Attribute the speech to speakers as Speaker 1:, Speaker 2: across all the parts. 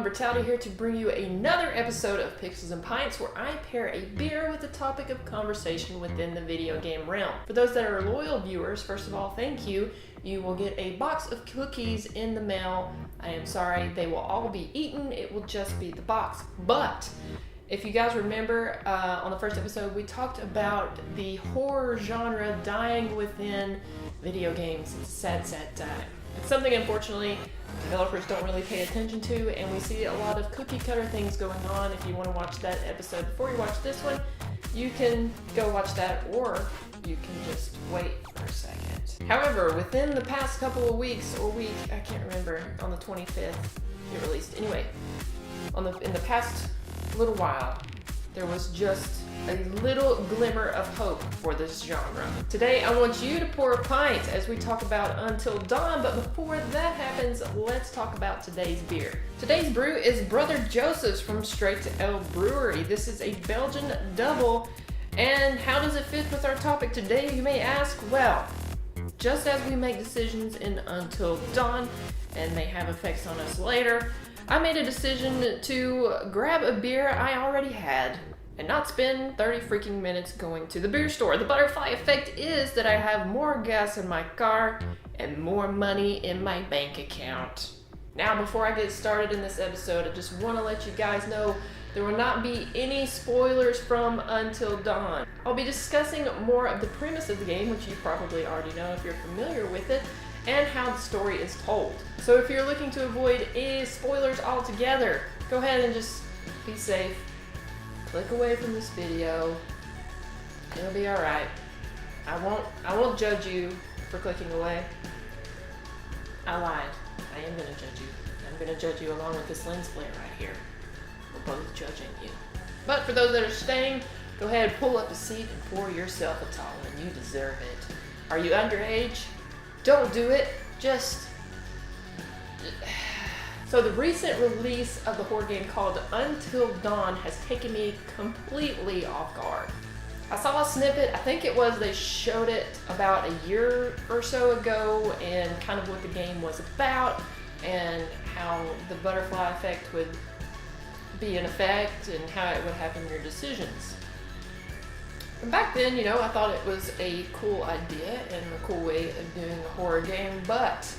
Speaker 1: Brittality here to bring you another episode of Pixels and Pints, where I pair a beer with a topic of conversation within the video game realm. For those that are loyal viewers, first of all, thank you. You will get a box of cookies in the mail. I am sorry, they will all be eaten. It will just be the box. But if you guys remember, on the first episode, we talked about the horror genre dying within video games. It's a sad, sad time. It's something, unfortunately, developers don't really pay attention to, and we see a lot of cookie cutter things going on. If you want to watch that episode before you watch this one, you can go watch that, or you can just wait for a second. However, within the past couple of weeks, or week, I can't remember, on the 25th, it released. Anyway, in the past little while, there was just a little glimmer of hope for this genre. Today, I want you to pour a pint as we talk about Until Dawn, but before that happens, let's talk about today's beer. Today's brew is Brother Joseph's from Straight to L Brewery. This is a Belgian double, and how does it fit with our topic today, you may ask? Well, just as we make decisions in Until Dawn, and they have effects on us later, I made a decision to grab a beer I already had and not spend 30 freaking minutes going to the beer store. The butterfly effect is that I have more gas in my car and more money in my bank account. Now, before I get started in this episode, I just want to let you guys know there will not be any spoilers from Until Dawn. I'll be discussing more of the premise of the game, which you probably already know if you're familiar with it, and how the story is told. So if you're looking to avoid any spoilers altogether, go ahead and just be safe. Click away from this video. It'll be alright. I won't judge you for clicking away. I lied. I am gonna judge you. I'm gonna judge you along with this lens flare right here. We're both judging you. But for those that are staying, go ahead, pull up a seat and pour yourself a tall one. You deserve it. Are you underage? Don't do it. Just... So the recent release of the horror game called Until Dawn has taken me completely off guard. I saw a snippet, I think it was they showed it about a year or so ago, and kind of what the game was about and how the butterfly effect would be in effect and how it would happen in your decisions. And back then, you know, I thought it was a cool idea and a cool way of doing a horror game, but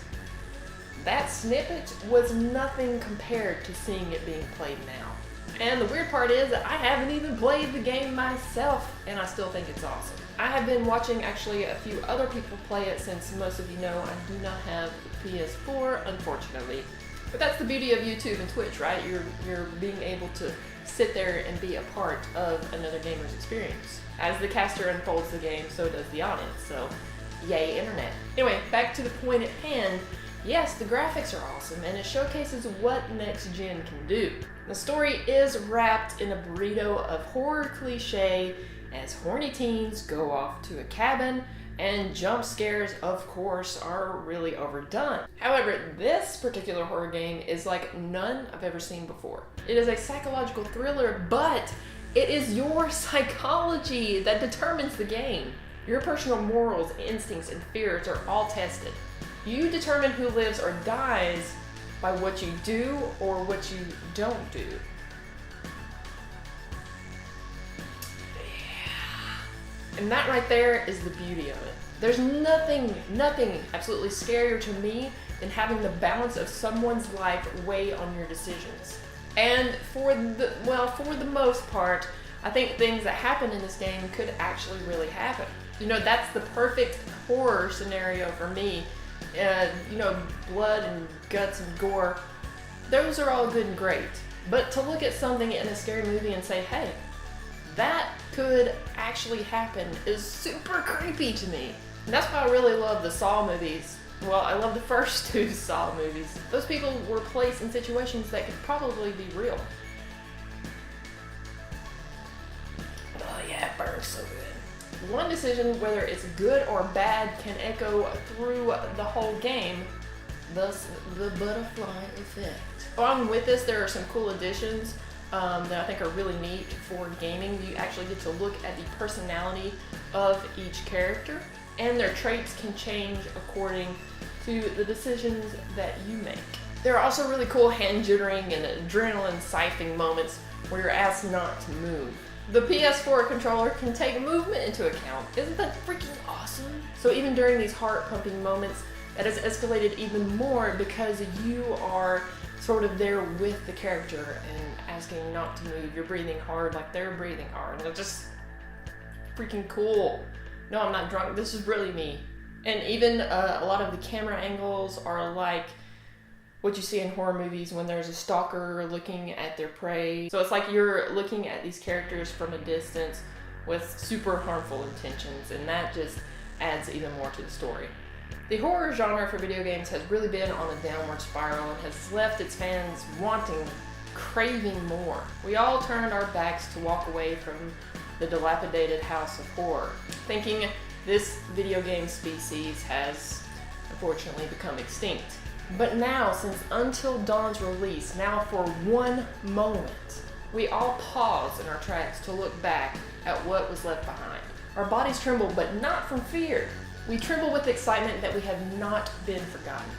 Speaker 1: that snippet was nothing compared to seeing it being played now. And the weird part is that I haven't even played the game myself, and I still think it's awesome. I have been watching actually a few other people play it, since most of you know I do not have the PS4, unfortunately. But that's the beauty of YouTube and Twitch, right? You're being able to sit there and be a part of another gamer's experience. As the caster unfolds the game, so does the audience, so yay internet. Anyway, back to the point at hand. Yes, the graphics are awesome, and it showcases what next gen can do. The story is wrapped in a burrito of horror cliche as horny teens go off to a cabin, and jump scares, of course, are really overdone. However, this particular horror game is like none I've ever seen before. It is a psychological thriller, but it is your psychology that determines the game. Your personal morals, instincts, and fears are all tested. You determine who lives or dies by what you do or what you don't do. Yeah. And that right there is the beauty of it. There's nothing absolutely scarier to me than having the balance of someone's life weigh on your decisions. And for the most part, I think things that happen in this game could actually really happen. You know, that's the perfect horror scenario for me. You know, blood and guts and gore, those are all good and great. But to look at something in a scary movie and say, hey, that could actually happen, is super creepy to me. And that's why I really love the Saw movies. Well, I love the first two Saw movies. Those people were placed in situations that could probably be real. Oh yeah, it burns so good. One decision, whether it's good or bad, can echo through the whole game, thus the butterfly effect. Along with this, there are some cool additions that I think are really neat for gaming. You actually get to look at the personality of each character, and their traits can change according to the decisions that you make. There are also really cool hand jittering and adrenaline siphoning moments where you're asked not to move. The PS4 controller can take movement into account. Isn't that freaking awesome? So even during these heart-pumping moments, that has escalated even more because you are sort of there with the character and asking not to move. You're breathing hard like they're breathing hard. And it's just freaking cool. No, I'm not drunk. This is really me. And even a lot of the camera angles are like what you see in horror movies when there's a stalker looking at their prey. So it's like you're looking at these characters from a distance with super harmful intentions, and that just adds even more to the story. The horror genre for video games has really been on a downward spiral and has left its fans wanting, craving more. We all turned our backs to walk away from the dilapidated house of horror, thinking this video game species has unfortunately become extinct. But now, since Until Dawn's release, now for one moment, we all pause in our tracks to look back at what was left behind. Our bodies tremble, but not from fear. We tremble with excitement that we have not been forgotten.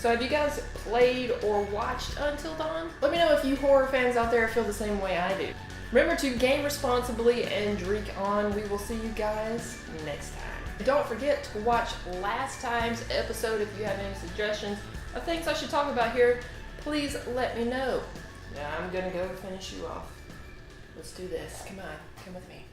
Speaker 1: So have you guys played or watched Until Dawn? Let me know if you horror fans out there feel the same way I do. Remember to game responsibly and drink on. We will see you guys next time. Don't forget to watch last time's episode if you have any suggestions of things I should talk about here. Please let me know. Now I'm gonna go finish you off. Let's do this. Come on, come with me.